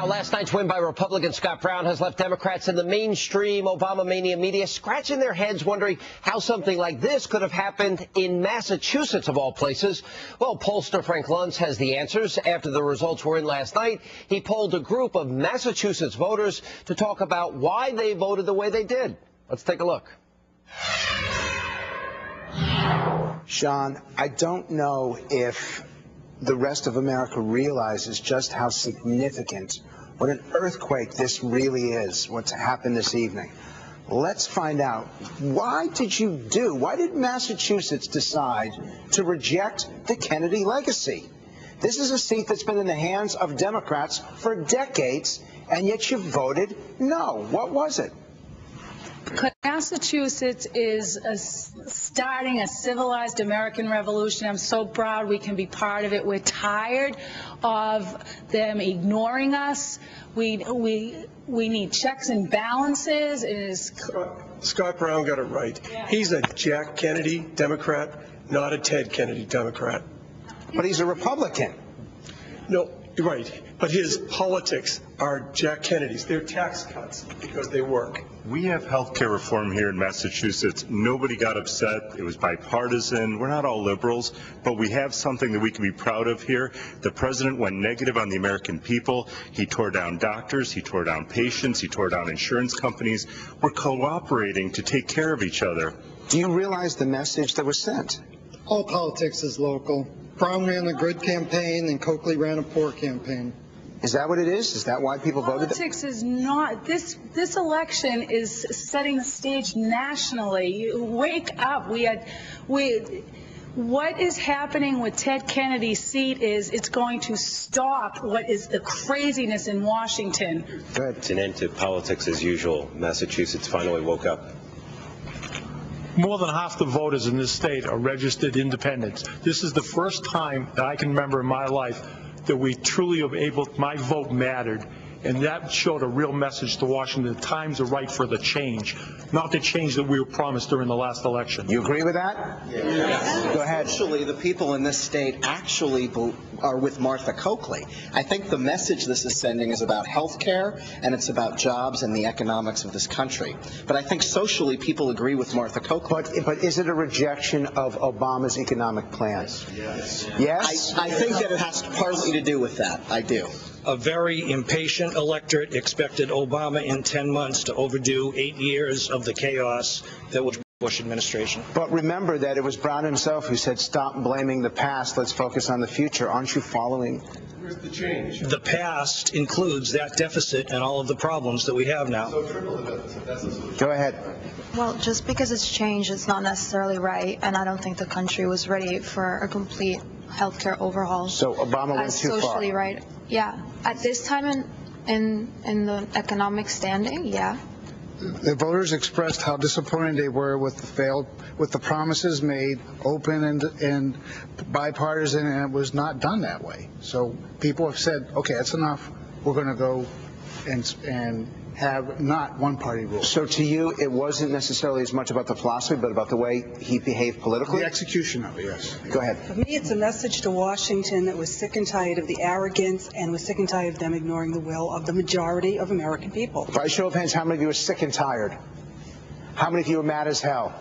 last night's win by Republican Scott Brown has left Democrats in the mainstream Obama mania media scratching their heads wondering how something like this could have happened in Massachusetts, of all places. Well, pollster Frank Luntz has the answers. After the results were in last night, he polled a group of Massachusetts voters to talk about why they voted the way they did. Let's take a look. Sean, I don't know if the rest of America realizes just how significant, what an earthquake this really is, what's happened this evening. Let's find out, why did Massachusetts decide to reject the Kennedy legacy? This is a seat that's been in the hands of Democrats for decades, and yet you voted no. What was it? Massachusetts is starting a civilized American revolution. I'm so proud we can be part of it. We're tired of them ignoring us. We need checks and balances. Scott Brown got it right. Yeah. He's a Jack Kennedy Democrat, not a Ted Kennedy Democrat. But he's a Republican. No, you're right. But his politics are Jack Kennedy's. They're tax cuts because they work. We have health care reform here in Massachusetts. Nobody got upset. It was bipartisan. We're not all liberals, but we have something that we can be proud of here. The president went negative on the American people. He tore down doctors. He tore down patients. He tore down insurance companies. We're cooperating to take care of each other. Do you realize the message that was sent? All politics is local. Brown ran a good campaign and Coakley ran a poor campaign. Is that what it is? Is that why people voted? Politics is not. This election is setting the stage nationally. Wake up. What is happening with Ted Kennedy's seat is it's going to stop what is the craziness in Washington. Good. It's an end to politics as usual. Massachusetts finally woke up. More than half the voters in this state are registered independents. This is the first time that I can remember in my life that we truly were able, my vote mattered, and that showed a real message to Washington. The times are right for the change, not the change that we were promised during the last election. You agree with that? Yes. Go ahead. Actually, the people in this state actually are with Martha Coakley. I think the message this is sending is about health care, and it's about jobs and the economics of this country. But I think socially people agree with Martha Coakley. But is it a rejection of Obama's economic plans? Yes. Yes? I think that it has partly to do with that. I do. A very impatient electorate expected Obama in 10 months to overdo 8 years of the chaos that was the Bush administration. But remember that it was Brown himself who said, stop blaming the past, let's focus on the future. Aren't you following? Where's the change? The past includes that deficit and all of the problems that we have now. So triple the deficit. That's the solution. Go ahead. Well, just because it's changed, it's not necessarily right, and I don't think the country was ready for a complete healthcare overhaul. So Obama went too far. Socially right. Yeah. At this time in the economic standing, yeah. The voters expressed how disappointed they were with the promises made, open and bipartisan, and it was not done that way. So people have said, okay, that's enough. We're going to go and have not one-party rule. So to you, it wasn't necessarily as much about the philosophy, but about the way he behaved politically? The execution of it, yes. Go ahead. For me, it's a message to Washington that was sick and tired of the arrogance and was sick and tired of them ignoring the will of the majority of American people. By show of hands, how many of you are sick and tired? How many of you are mad as hell?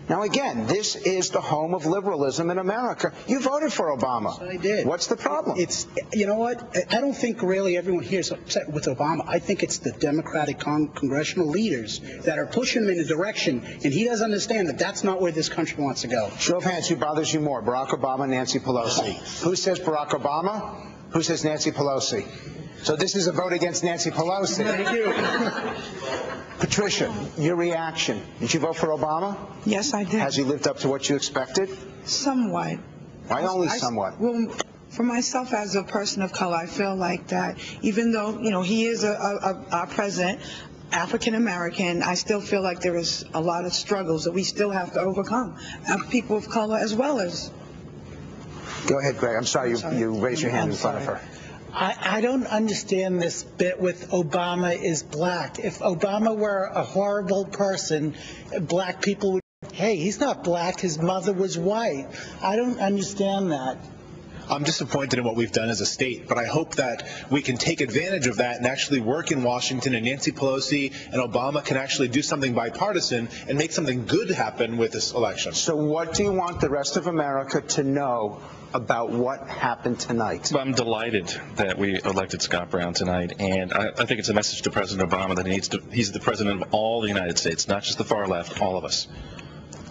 Now, again, this is the home of liberalism in America. You voted for Obama. I did. What's the problem? You know what? I don't think really everyone here is upset with Obama. I think it's the Democratic congressional leaders that are pushing him in a direction, and he doesn't understand that that's not where this country wants to go. Show of hands, who bothers you more, Barack Obama, Nancy Pelosi? Who says Barack Obama? Who says Nancy Pelosi? So this is a vote against Nancy Pelosi. Thank you. Patricia, your reaction. Did you vote for Obama? Yes, I did. Has he lived up to what you expected? Somewhat. Why only somewhat? Well, for myself as a person of color, I feel like that even though, he is our president, African American, I still feel like there is a lot of struggles that we still have to overcome. People of color as well as. Go ahead, Greg. I'm sorry you raised your hand in front of her. I don't understand this bit with Obama is black. If Obama were a horrible person, black people would, hey, he's not black, his mother was white. I don't understand that. I'm disappointed in what we've done as a state, but I hope that we can take advantage of that and actually work in Washington, and Nancy Pelosi and Obama can actually do something bipartisan and make something good happen with this election. So what do you want the rest of America to know about what happened tonight? I'm delighted that we elected Scott Brown tonight, and I think it's a message to President Obama that he's the president of all the United States, not just the far left, all of us.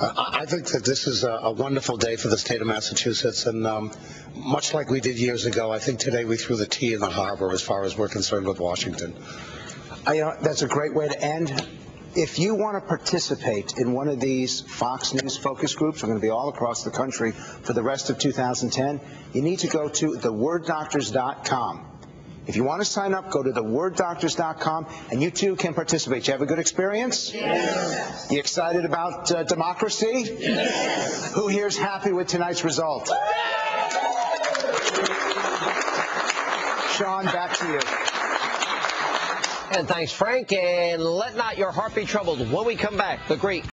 I think that this is a wonderful day for the state of Massachusetts, and much like we did years ago, I think today we threw the tea in the harbor as far as we're concerned with Washington. That's a great way to end. If you want to participate in one of these Fox News focus groups, we're going to be all across the country for the rest of 2010, you need to go to theworddoctors.com. If you want to sign up, go to theworddoctors.com, and you too can participate. You have a good experience? Yes. You excited about democracy? Yes. Who here's happy with tonight's result? Sean, back to you. And thanks, Frank. And let not your heart be troubled. When we come back, the great